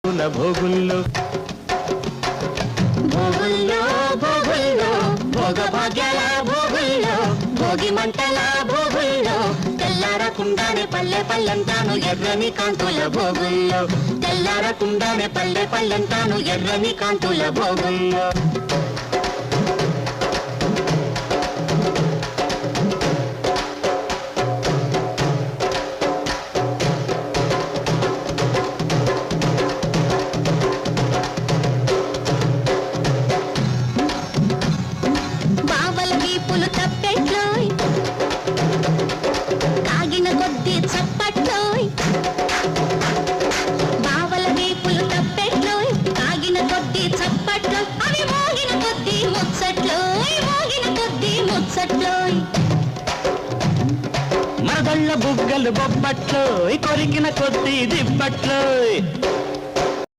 కాంతుల భోగుల్లో భోగుల్లో భోగుల్లో భోగ భాగ్యాల భోగుల్లో భోగి మంటల భోగుల్లో తెల్లారకుండానే పల్లె పల్లెంతాను ఎర్రని కాంతుల భోగుల్లో తెల్లారకుండానే పల్లె పల్లెంతాను ఎర్రని కాంతుల భోగుల్లో మరదళ్ళ బుగ్గలు బొబ్బట్లు కొరికిన కొద్ది దిబ్బట్లు